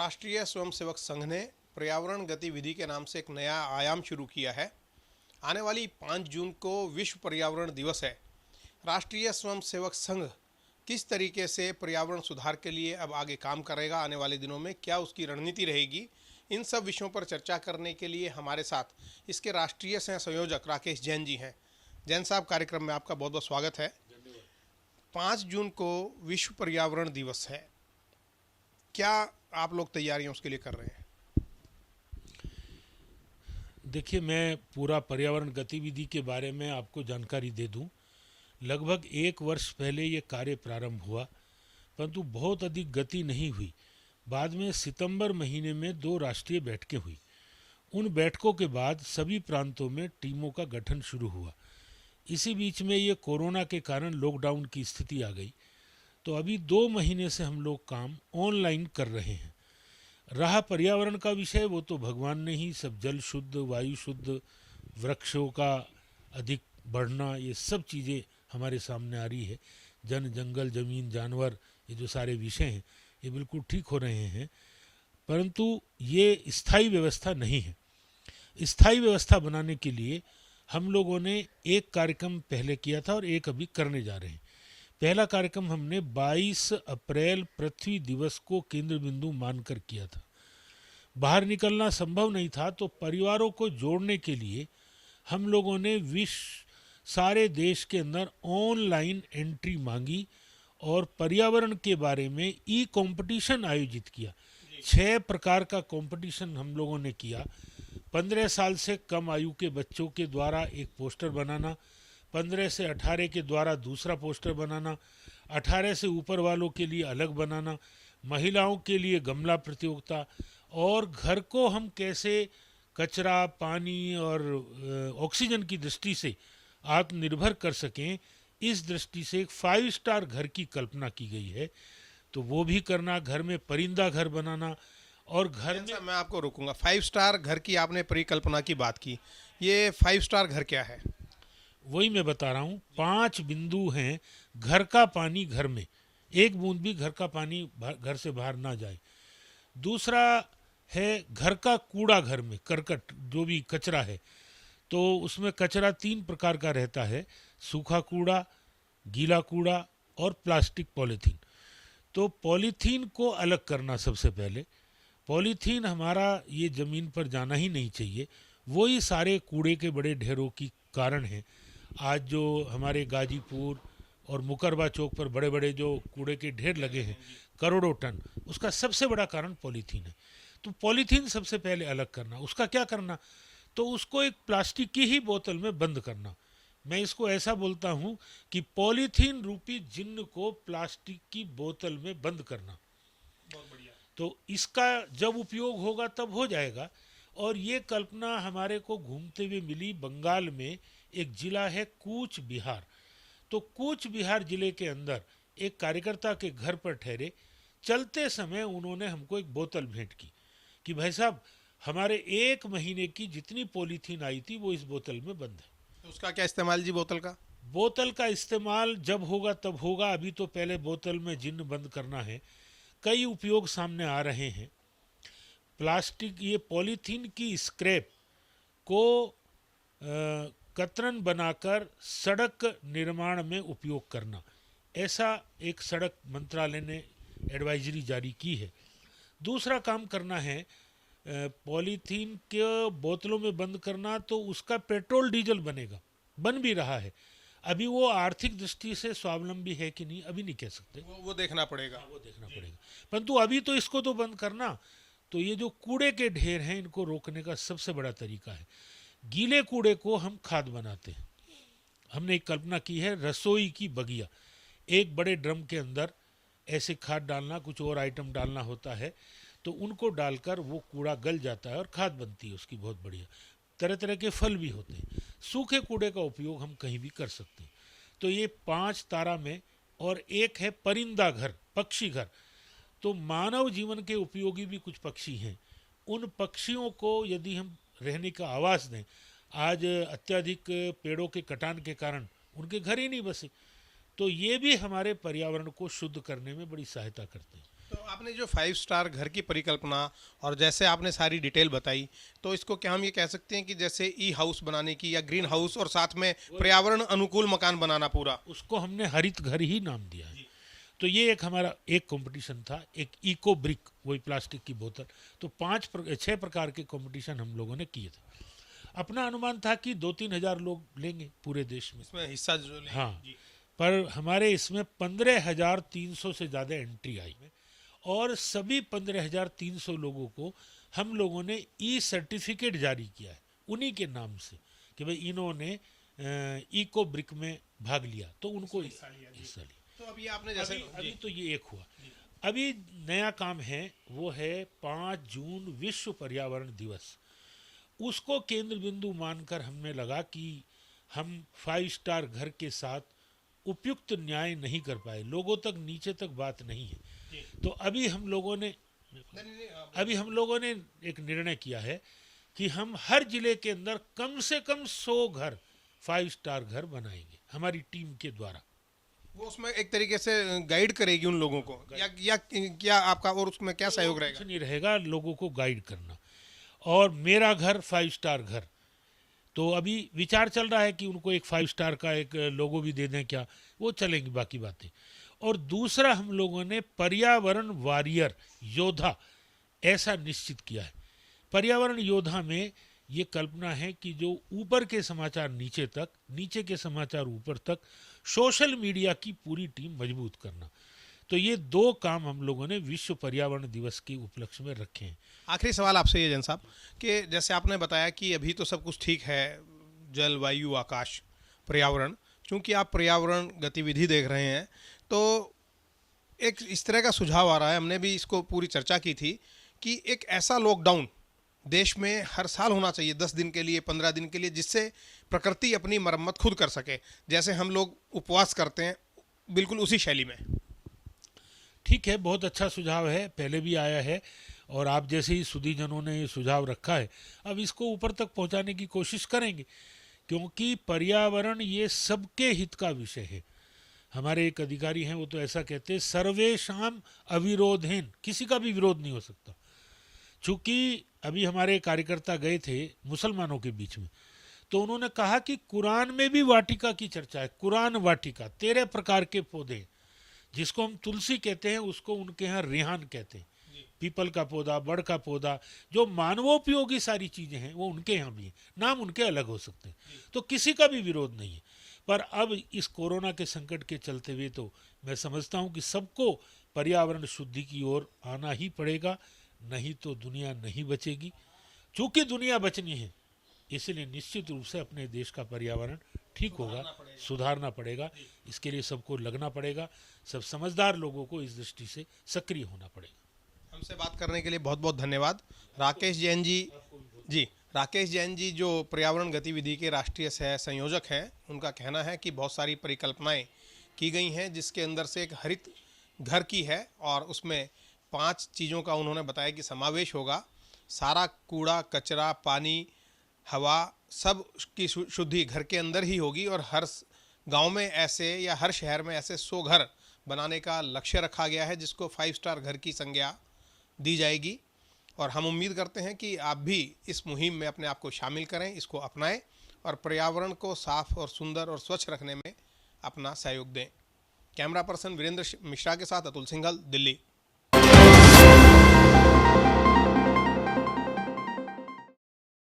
राष्ट्रीय स्वयंसेवक संघ ने पर्यावरण गतिविधि के नाम से एक नया आयाम शुरू किया है। आने वाली 5 जून को विश्व पर्यावरण दिवस है। राष्ट्रीय स्वयंसेवक संघ किस तरीके से पर्यावरण सुधार के लिए अब आगे काम करेगा, आने वाले दिनों में क्या उसकी रणनीति रहेगी, इन सब विषयों पर चर्चा करने के लिए हमारे साथ इसके राष्ट्रीय सह संयोजक राकेश जैन जी हैं। जैन साहब, कार्यक्रम में आपका बहुत बहुत स्वागत है। 5 जून को विश्व पर्यावरण दिवस है, क्या आप लोग तैयारियां उसके लिए कर रहे हैं? देखिए, मैं पूरा पर्यावरण गतिविधि के बारे में आपको जानकारी दे दूं। लगभग 1 वर्ष पहले ये कार्य प्रारंभ हुआ, परंतु बहुत अधिक गति नहीं हुई। बाद में सितंबर महीने में 2 राष्ट्रीय बैठकें हुई। उन बैठकों के बाद सभी प्रांतों में टीमों का गठन शुरू हुआ। इसी बीच में ये कोरोना के कारण लॉकडाउन की स्थिति आ गई, तो अभी 2 महीने से हम लोग काम ऑनलाइन कर रहे हैं। रहा पर्यावरण का विषय, वो तो भगवान ने ही सब जल शुद्ध, वायु शुद्ध, वृक्षों का अधिक बढ़ना, ये सब चीज़ें हमारे सामने आ रही है। जंगल, ज़मीन, जानवर, ये जो सारे विषय हैं ये बिल्कुल ठीक हो रहे हैं, परंतु ये स्थायी व्यवस्था नहीं है। स्थायी व्यवस्था बनाने के लिए हम लोगों ने एक कार्यक्रम पहले किया था और एक अभी करने जा रहे हैं। पहला कार्यक्रम हमने 22 अप्रैल पृथ्वी दिवस को केंद्र बिंदु मानकर किया था। बाहर निकलना संभव नहीं था, तो परिवारों को जोड़ने के लिए हम लोगों ने सारे देश के अंदर ऑनलाइन एंट्री मांगी और पर्यावरण के बारे में ई कंपटीशन आयोजित किया। 6 प्रकार का कंपटीशन हम लोगों ने किया। 15 साल से कम आयु के बच्चों के द्वारा एक पोस्टर बनाना, 15 से 18 के द्वारा दूसरा पोस्टर बनाना, 18 से ऊपर वालों के लिए अलग बनाना, महिलाओं के लिए गमला प्रतियोगिता, और घर को हम कैसे कचरा, पानी और ऑक्सीजन की दृष्टि से आत्मनिर्भर कर सकें, इस दृष्टि से एक 5 स्टार घर की कल्पना की गई है। तो वो भी करना, घर में परिंदा घर बनाना, और घर में मैं आपको रोकूंगा। 5 स्टार घर की आपने परिकल्पना की बात की, ये 5 स्टार घर क्या है? वही मैं बता रहा हूँ। 5 बिंदु हैं। घर का पानी घर में, एक बूंद भी घर का पानी घर से बाहर ना जाए। दूसरा है घर का कूड़ा, घर में करकट जो भी कचरा है, तो उसमें कचरा 3 प्रकार का रहता है: सूखा कूड़ा, गीला कूड़ा और प्लास्टिक, पॉलीथीन। तो पॉलीथीन को अलग करना सबसे पहले। पॉलीथीन हमारा ये ज़मीन पर जाना ही नहीं चाहिए। वही सारे कूड़े के बड़े ढेरों की कारण है। आज जो हमारे गाजीपुर और मुकरबा चौक पर बड़े बड़े जो कूड़े के ढेर लगे हैं, करोड़ों टन, उसका सबसे बड़ा कारण पॉलीथीन है। तो पॉलीथीन सबसे पहले अलग करना। उसका क्या करना? तो उसको एक प्लास्टिक की ही बोतल में बंद करना। मैं इसको ऐसा बोलता हूँ कि पॉलीथीन रूपी जिन्न को प्लास्टिक की बोतल में बंद करना। तो इसका जब उपयोग होगा तब हो जाएगा। और ये कल्पना हमारे को घूमते हुए मिली। बंगाल में एक जिला है कूच बिहार। तो कूच बिहार जिले के अंदर एक कार्यकर्ता के घर पर ठहरे, चलते समय उन्होंने हमको एक बोतल भेंट की कि भाई साहब, हमारे 1 महीने की जितनी पॉलीथीन आई थी वो इस बोतल में बंद है। तो उसका क्या इस्तेमाल जी बोतल का? बोतल का इस्तेमाल जब होगा तब होगा, अभी तो पहले बोतल में जिन्न बंद करना है। कई उपयोग सामने आ रहे हैं। प्लास्टिक, ये पॉलीथीन की स्क्रैप को कतरन बनाकर सड़क निर्माण में उपयोग करना, ऐसा एक सड़क मंत्रालय ने एडवाइजरी जारी की है। दूसरा काम करना है पॉलीथीन के बोतलों में बंद करना, तो उसका पेट्रोल डीजल बनेगा, बन भी रहा है। अभी वो आर्थिक दृष्टि से स्वावलंबी है कि नहीं अभी नहीं कह सकते, वो देखना पड़ेगा। वो देखना पड़ेगा। परंतु अभी तो इसको तो बंद करना। तो ये जो कूड़े के ढेर हैं, इनको रोकने का सबसे बड़ा तरीका है, गीले कूड़े को हम खाद बनाते हैं। हमने एक कल्पना की है, रसोई की बगिया। एक बड़े ड्रम के अंदर ऐसे खाद डालना, कुछ और आइटम डालना होता है, तो उनको डालकर वो कूड़ा गल जाता है और खाद बनती है उसकी बहुत बढ़िया। तरह तरह के फल भी होते हैं। सूखे कूड़े का उपयोग हम कहीं भी कर सकते हैं। तो ये 5 तारा में। और एक है परिंदा घर, पक्षी घर। तो मानव जीवन के उपयोगी भी कुछ पक्षी हैं। उन पक्षियों को यदि हम रहने का आवास दें, आज अत्यधिक पेड़ों के कटान के कारण उनके घर ही नहीं बसे, तो ये भी हमारे पर्यावरण को शुद्ध करने में बड़ी सहायता करते हैं। तो आपने जो 5 स्टार घर की परिकल्पना और जैसे आपने सारी डिटेल बताई, तो इसको क्या हम ये कह सकते हैं कि जैसे ई हाउस बनाने की या ग्रीन हाउस और साथ में पर्यावरण अनुकूल मकान बनाना पूरा? उसको हमने हरित घर ही नाम दिया है। तो ये एक हमारा एक कंपटीशन था, एक इको ब्रिक, वही प्लास्टिक की बोतल। तो 6 प्रकार के कंपटीशन हम लोगों ने किए थे। अपना अनुमान था कि 2-3 हजार लोग लेंगे पूरे देश में। इसमें हिस्सा जो लेंगे। हाँ, जी। पर हमारे इसमें 15,300 से ज़्यादा एंट्री आई और सभी 15,300 लोगों को हम लोगों ने ई सर्टिफिकेट जारी किया है उन्हीं के नाम से कि भाई इन्होंने इको ब्रिक में भाग लिया, तो उनको हिस्सा लिया। तो अभी आपने जैसे अभी तो ये एक हुआ। अभी नया काम है, वो है 5 जून विश्व पर्यावरण दिवस। उसको केंद्र बिंदु मानकर हमने लगा कि हम 5 स्टार घर के साथ उपयुक्त न्याय नहीं कर पाए, लोगों तक नीचे तक बात नहीं है। तो अभी हम लोगों ने एक निर्णय किया है कि हम हर जिले के अंदर कम से कम 100 घर 5 स्टार घर बनाएंगे हमारी टीम के द्वारा। वो उसमें एक तरीके से गाइड करेगी उन लोगों को, या क्या आपका और उसमें क्या सहयोग कुछ रहेगा? नहीं रहेगा, लोगों को गाइड करना। और मेरा घर 5 स्टार घर, तो अभी विचार चल रहा है कि उनको एक 5 स्टार का एक लोगो भी दे दें, क्या वो चलेंगी बाकी बातें। और दूसरा, हम लोगों ने पर्यावरण वॉरियर योद्धा ऐसा निश्चित किया है। पर्यावरण योद्धा में ये कल्पना है कि जो ऊपर के समाचार नीचे तक, नीचे के समाचार ऊपर तक, सोशल मीडिया की पूरी टीम मजबूत करना। तो ये 2 काम हम लोगों ने विश्व पर्यावरण दिवस के उपलक्ष्य में रखे हैं। आखिरी सवाल आपसे ये जैन साहब, कि जैसे आपने बताया कि अभी तो सब कुछ ठीक है, जल, वायु, आकाश, पर्यावरण, चूंकि आप पर्यावरण गतिविधि देख रहे हैं, तो एक इस तरह का सुझाव आ रहा है, हमने भी इसको पूरी चर्चा की थी, कि एक ऐसा लॉकडाउन देश में हर साल होना चाहिए, 10 दिन के लिए, 15 दिन के लिए, जिससे प्रकृति अपनी मरम्मत खुद कर सके, जैसे हम लोग उपवास करते हैं, बिल्कुल उसी शैली में। ठीक है, बहुत अच्छा सुझाव है, पहले भी आया है और आप जैसे ही सुधीजनों ने ये सुझाव रखा है, अब इसको ऊपर तक पहुंचाने की कोशिश करेंगे, क्योंकि पर्यावरण ये सबके हित का विषय है। हमारे एक अधिकारी हैं, वो तो ऐसा कहते हैं, सर्वेशाम अविरोधेन, किसी का भी विरोध नहीं हो सकता। चूंकि अभी हमारे कार्यकर्ता गए थे मुसलमानों के बीच में, तो उन्होंने कहा कि कुरान में भी वाटिका की चर्चा है। कुरान वाटिका, 13 प्रकार के पौधे, जिसको हम तुलसी कहते हैं उसको उनके यहाँ रेहान कहते हैं। पीपल का पौधा, बड़ का पौधा, जो मानवोपयोगी सारी चीजें हैं वो उनके यहाँ भी हैं, नाम उनके अलग हो सकते हैं, तो किसी का भी विरोध नहीं है। पर अब इस कोरोना के संकट के चलते हुए तो मैं समझता हूँ कि सबको पर्यावरण शुद्धि की ओर आना ही पड़ेगा, नहीं तो दुनिया नहीं बचेगी। चूंकि दुनिया बचनी है, इसलिए निश्चित रूप से अपने देश का पर्यावरण ठीक होगा, सुधारना पड़ेगा। इसके लिए सबको लगना पड़ेगा, सब समझदार लोगों को इस दृष्टि से सक्रिय होना पड़ेगा। हमसे बात करने के लिए बहुत बहुत धन्यवाद राकेश जैन जी। जी, राकेश जैन जी जो पर्यावरण गतिविधि के राष्ट्रीय सह संयोजक हैं, उनका कहना है कि बहुत सारी परिकल्पनाएं की गई हैं, जिसके अंदर से एक हरित घर की है और उसमें 5 चीज़ों का उन्होंने बताया कि समावेश होगा। सारा कूड़ा, कचरा, पानी, हवा, सब की शुद्धि घर के अंदर ही होगी और हर गांव में ऐसे या हर शहर में ऐसे 100 घर बनाने का लक्ष्य रखा गया है, जिसको 5 स्टार घर की संज्ञा दी जाएगी। और हम उम्मीद करते हैं कि आप भी इस मुहिम में अपने आप को शामिल करें, इसको अपनाएं और पर्यावरण को साफ और सुंदर और स्वच्छ रखने में अपना सहयोग दें। कैमरा पर्सन वीरेंद्र मिश्रा के साथ अतुल सिंघल, दिल्ली।